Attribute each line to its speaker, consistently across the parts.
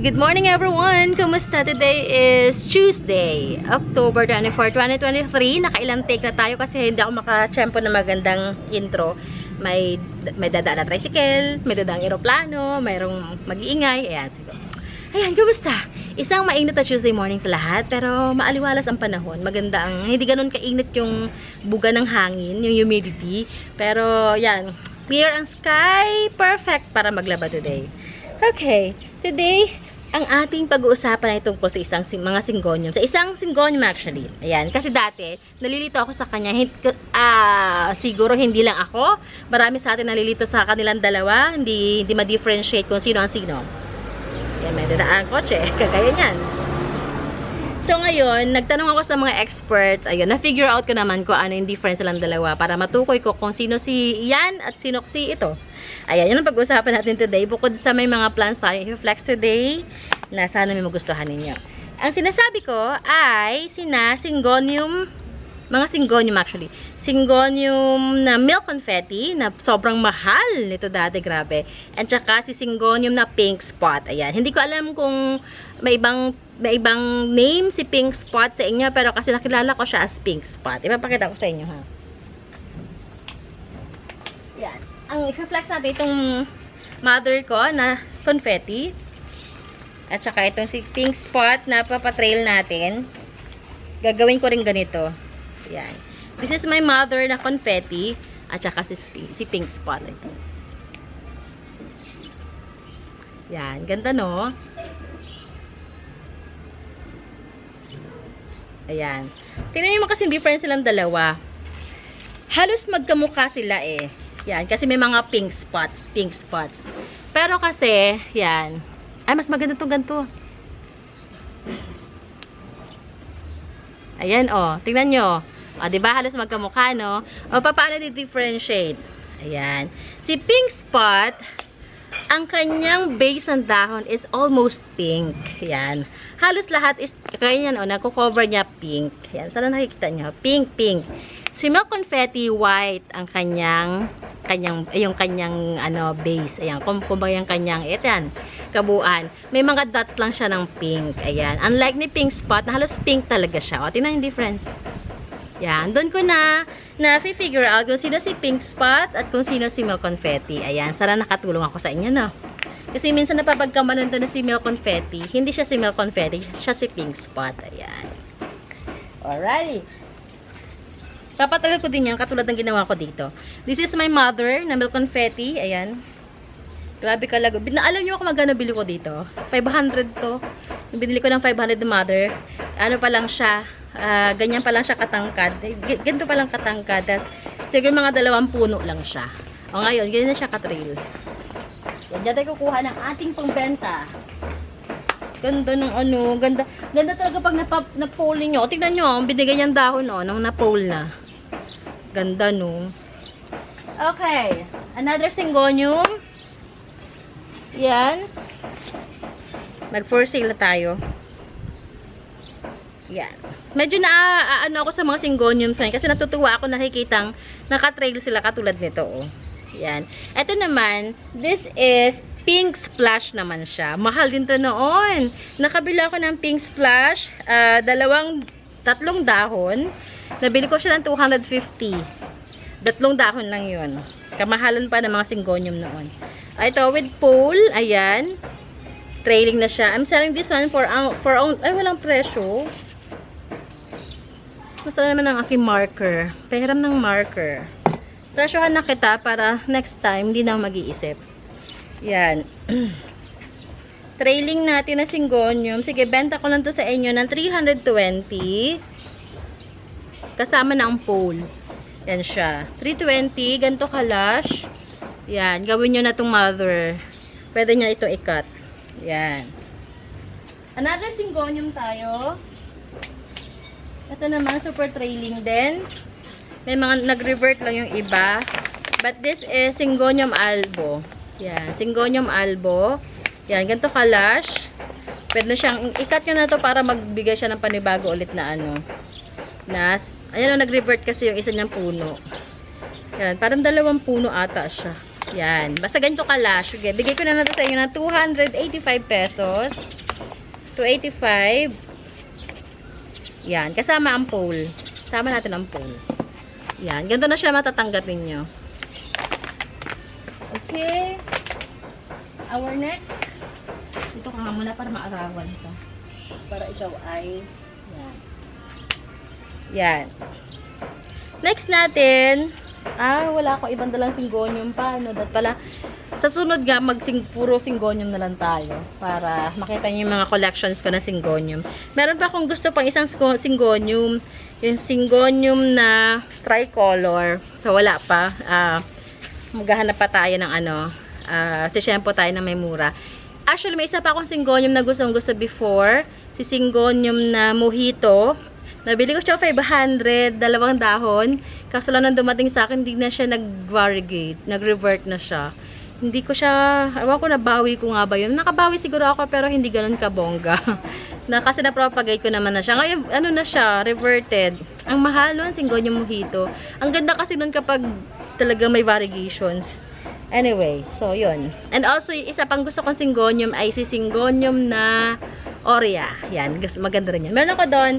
Speaker 1: Good morning everyone! Kumusta? Today is Tuesday, October 24, 2023. Nakailang take na tayo kasi hindi ako makachempo na magandang intro. May dadaan na tricycle, may dadaan aeroplano, mayroong mag-iingay. Ayan, siguro. Ayan, kumusta? Isang mainit na Tuesday morning sa lahat, pero maaliwalas ang panahon. Maganda ang, hindi ganun kainit yung buga ng hangin, yung humidity. Pero, yan, clear ang sky, perfect para maglaba today. Okay, today, ang ating pag-uusapan ay tungkol sa mga syngonium. Sa isang syngonium actually. Ayan, kasi dati, nalilito ako sa kanya. Siguro hindi lang ako. Marami sa atin nalilito sa kanilang dalawa. Hindi ma-differentiate kung sino ang sino. Ayan, may dadaan kotse. Kagaya niyan. So ngayon, nagtanong ako sa mga experts. Ayun, na-figure out ko naman kung ano yung difference silang dalawa para matukoy ko kung sino si Ian at sino si ito. Ayan, yun ang pag-usapan natin today. Bukod sa may mga plans tayo i-flex today na sana may magustuhan ninyo. Ang sinasabi ko ay mga syngonium actually. Syngonium na milk confetti na sobrang mahal nito dati, grabe. And saka si syngonium na pink spot. Ayan, hindi ko alam kung may ibang name si pink spot sa inyo, pero kasi nakilala ko siya as pink spot. Ipapakita ko sa inyo, ha. Yan. Ang i-flex natin itong mother ko na confetti. At saka itong si pink spot na papatrail natin. Gagawin ko rin ganito. Yan. This is my mother na confetti. At saka si pink spot. Yan. Ganda, no? Ayan. Tingnan nyo kasi difference silang dalawa. Halos magkamukha sila eh. Yan. Kasi may mga pink spots. Pink spots. Pero kasi, yan. Ay, mas maganda itong ganito. Ayan, oh. Tingnan nyo. O, diba? Halos magkamukha, no? O, paano di-differentiate? Ayan. Si pink spot, ang kanyang base ng dahon is almost pink. Yan. Halos lahat is, kaya yan, o, nako-cover niya pink. Yan. Sana nakikita niyo? Pink, pink. Si milk confetti, white ang yung kanyang base. Ayan. Kumbaga yung kanyang, yan, kabuuan. May mga dots lang siya ng pink. Ayan. Unlike ni pink spot, na halos pink talaga siya. O, tingnan yung difference. Yan, doon ko na figure out kung sino si pink spot at kung sino si milk confetti. Ayan, sana nakatulong ako sa inyo, no? Kasi minsan napapagkamalan to na si milk confetti. Hindi siya si milk confetti, siya si pink spot. Ayan. Alright. Papatagal ko din yan, katulad ng ginawa ko dito. This is my mother na milk confetti. Ayan. Grabe kalago. Alam niyo kung magkano bili ko dito? 500 to. Binili ko ng 500 na mother. Ano pa lang siya? Ganyan pa lang siya katangkad. Ganito pa lang katangkad. Tas, siguro mga 2 puno lang siya. O ngayon, ganyan na siya katrail. Yan, dyan tayo kukuha ng ating pangbenta. Ganda ng ganda. Ganda talaga pag na-pole nyo. Tignan nyo, binigay niyang dahon, nung na-pole na. Ganda, no? Okay. Another syngonium. Yan. Mag-for sale na tayo. Yan. Medyo ako sa mga syngoniums ngayon kasi natutuwa ako nakikitang nakatrail sila katulad nito, oh. Yan. Ito naman, this is pink splash naman siya. Mahal din to noon. Nakabila ako ng pink splash, 3 dahon. Nabili ko siya ng 250. 3 dahon lang yun. Kamahalan pa ng mga syngonium noon. Ito with pole, ayan. Trailing na siya. I'm selling this one for ay, walang presyo. Masala naman ang aking marker. Pahiram ng marker. Presyohan na kita para next time hindi na mag-iisip. Yan. Trailing natin na syngonium. Sige, benta ko lang to sa inyo ng 320. Kasama na ang pole. Yan siya. 320. Ganito kalash. Yan. Gawin nyo na itong mother. Pwede nyo ito i-cut. Yan. Another syngonium tayo. Ito naman, super trailing din. May mga nag-revert lang yung iba. But this is syngonium albo. Yan, syngonium albo. Yan, ganito kalash. Pwede na siyang, i-cut nyo na to para magbigay siya ng panibago ulit na ayan o, nag-revert kasi yung isa niyang puno. Yan, parang 2 puno ata siya. Yan. Basta ganito kalash. Okay. Bigay ko na natin sa inyo ng 285 pesos. 285. Yan. Kasama ang pole. Kasama natin ang pole. Yan. Ganito na siya matatanggapin nyo. Okay. Our next. Ito ka nga muna para maarawan ka. Para ikaw ay yan. Yan. Next natin, wala akong ibang dalang syngonium pa, no? That pala, sa sunod nga, puro syngonium na lang tayo. Para makita niyo yung mga collections ko na syngonium. Meron pa akong gusto pang isang syngonium. Yung syngonium na tricolor. So, wala pa. Maghahanap pa tayo ng tisyempo tayo na may mura. Actually, may isa pa akong syngonium na gusto before. Si syngonium na mojito. Nabili ko siya 500, 2 dahon. Kaso lang nang dumating sa akin, hindi na siya nag-variegate. Nag-revert na siya. Hindi ko siya, ewan ko, nabawi ko nga ba yun. Nakabawi siguro ako, pero hindi ganun kabongga. Kasi na-propagate ko naman na siya. Ngayon, ano na siya, reverted. Ang mahal nun, syngonium mojito. Ang ganda kasi nun kapag talaga may variegations. Anyway, so yun. And also, isa pang gusto kong syngonium ay si syngonium na Oria. Yan, maganda rin yan. Meron ako doon,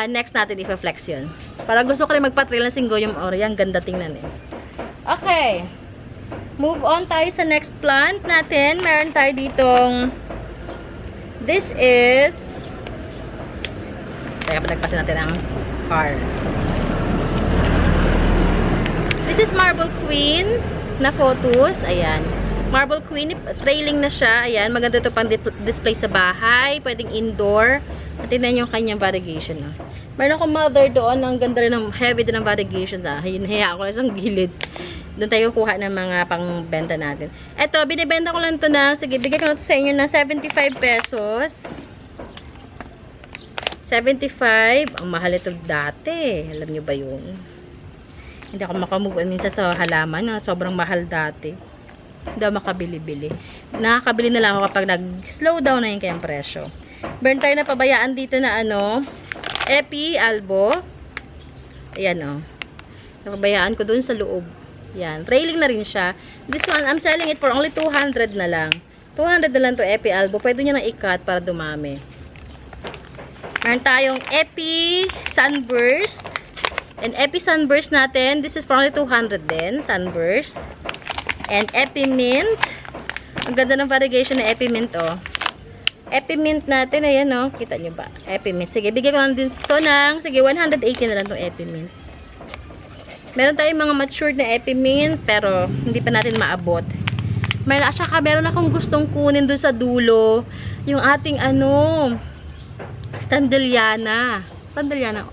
Speaker 1: next natin ipa-flex yun. Para gusto ko rin magpa-trail ng syngonium Oria. Ang ganda tingnan eh. Okay. Move on tayo sa next plant natin. Meron tayo ditong, this is, teka, palagpasin natin ang car. This is Marble Queen na photos. Ayan. Marble Queen, trailing na siya. Ayan, maganda ito pang display sa bahay. Pwedeng indoor. At tingnan yung kanyang variegation. No? Meron akong mother doon. Ang ganda rin ng heavy din ng variegation. Hinahaya ko lang sa gilid. Doon tayo kuha ng mga pangbenta natin. Ito, binibenta ko lang ito na, sige, bigay ko na ito sa inyo na 75 pesos. 75. Ang mahal ito dati. Alam nyo ba yun? Hindi ako makamove on minsan sa halaman. Sobrang mahal dati. Hindi ako makabili-bili. Nakakabili na lang ako kapag nag-slow down na yung kayang presyo. Meron tayo na pabayaan dito na Epi Albo. Ayan napabayaan ko dun sa loob. Yan. Trailing na rin siya. This one, I'm selling it for only 200 na lang. 200 na lang to Epi Albo. Pwede nyo na i-cut para dumami. Meron tayong Epi Sunburst. And Epi Sunburst natin, this is for only 200 din. Sunburst. And Epi Mint. Ang ganda ng variegation na Epi Mint, Epi Mint natin, ayan, kita nyo ba? Epi Mint. Sige, bigyan ko lang din ito ng, sige, 180 na lang itong Epi Mint. Meron tayong mga matured na Epi Mint, pero hindi pa natin maabot. Meron akong gustong kunin doon sa dulo. Yung ating, Standeliana. Standeliana.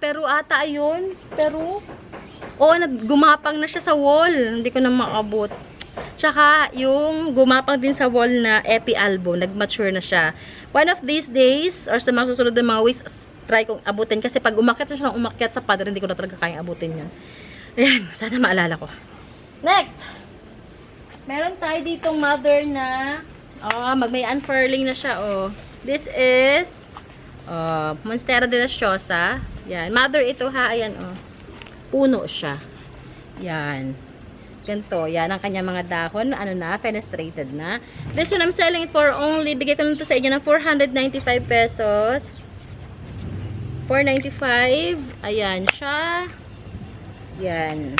Speaker 1: Peru ata ayun. Peru. Gumapang na siya sa wall. Hindi ko na maabot. Tsaka, yung gumapang din sa wall na Epi Albo. Nag-mature na siya. One of these days, or sa mga susunod na mga weeks, try kong abutin. Kasi pag umakyat na siya ng umakyat sa pader, hindi ko na talaga kayang abutin yun. Ayan. Sana maalala ko. Next. Meron tayo ditong mother na, may unfurling na siya, This is, Monstera de la Chosa. Yan. Mother ito, Ayan, puno siya. Yan. Ganito. Yan ang kanyang mga dahon. Fenestrated na. This one, I'm selling it for only, bigay ko lang ito sa inyo ng 495 pesos. 495. Ayan siya. Yan.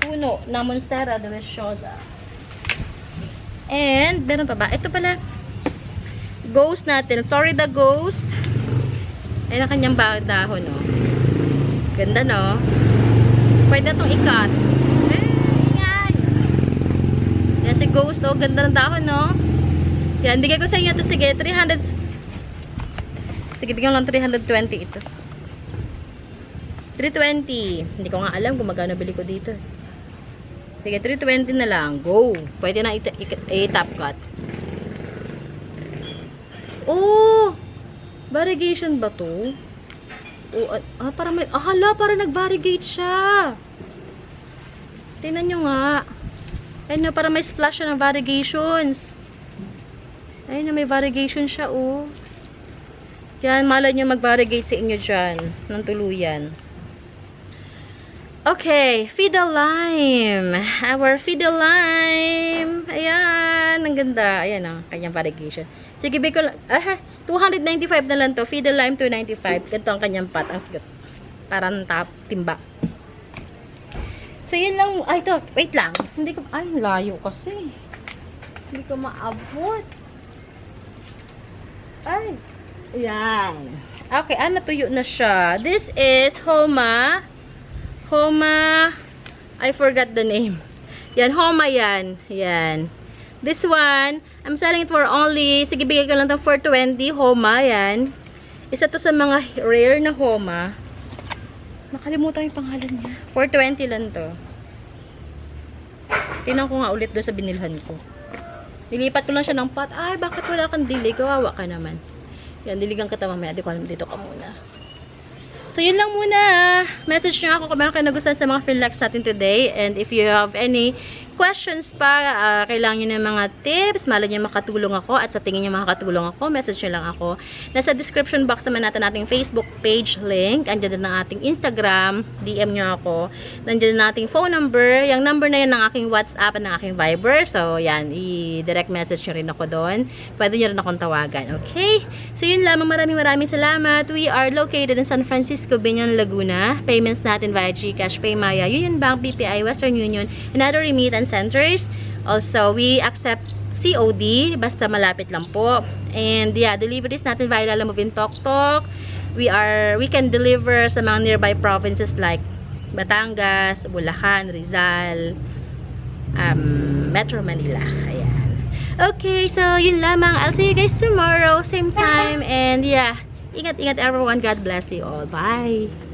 Speaker 1: Puno ng Monstera de la Chosa. And, meron pa ba? Ito pala. Ghost natin. Florida Ghost. Ayan ang kanyang dahon, Ganda, Pwede na itong ikat. Yan. Yan si Ghost, Ganda ng dahon, Yan, bigay ko sa inyo ito. Sige, 300. Sige, bigyan lang 320 ito. 320. Hindi ko nga alam kung magkano bili ko dito. Sige, 320 na lang. Go. Pwede na i-top cut. Variegation ba to? Para may, para nag-variegate siya. Tingnan nyo nga. Ayun para may splash siya ng variegations. Ayun may variegation siya, Yan, malay nyo mag-variegate sa inyo dyan. Ng tuluyan. Okay, Fidel Lime. Our Fidel Lime. Ayan, ang ganda. Ayan o, kanyang variegation. Sige, bigay ko lang. 295 na lang to. Fidel Lime 295. Ganito ang kanyang pot. Ang cute. Parang timba. So, yun lang. Ay, ito. Wait lang. Hindi ko, ay, layo kasi. Hindi ko maabot. Ay. Ayan. Okay, natuyo na siya. This is Homa. I forgot the name. Yan, Homa yan. Yan. This one, I'm selling it for only, sige, bigay ko lang ito for 20. Homa, yan. Isa to sa mga rare na Homa. Nakalimutan yung pangalan niya. For 20 lang to. Tingnan ko nga ulit doon sa binilhan ko. Nilipat ko lang siya ng pot. Ay, bakit wala kang dilig? Kawawa ka naman. Yan, diligan kita mamaya. Di ko alam, dito ka muna. So, yun lang muna. Message nyo ako kung meron kayo nagustuhan sa mga Finlex natin today. And if you have any questions pa, kailangan nyo ng mga tips, malay nyo makatulong ako, at sa tingin nyo makakatulong ako, message nyo lang ako. Nasa description box naman natin ating Facebook page link. Andyan din ang ating Instagram. DM nyo ako. Nandiyan din ang ating phone number. Yung number na yan ng aking WhatsApp at ng aking Viber. So, yan. I-direct message nyo rin ako doon. Pwede nyo rin akong tawagan. Okay? So, yun lamang. Maraming salamat. We are located in San Francisco, Binion, Laguna. Payments natin via GCash, Paymaya, Union Bank, BPI, Western Union, and other remittance centers. Also, we accept COD, basta malapit lang po. And yeah, deliveries natin via Lalamove in Tok. We can deliver sa mga nearby provinces like Batangas, Bulacan, Rizal, Metro Manila. Ayan. Okay, so yun lamang. I'll see you guys tomorrow, same time. And yeah, ingat everyone. God bless you all. Bye!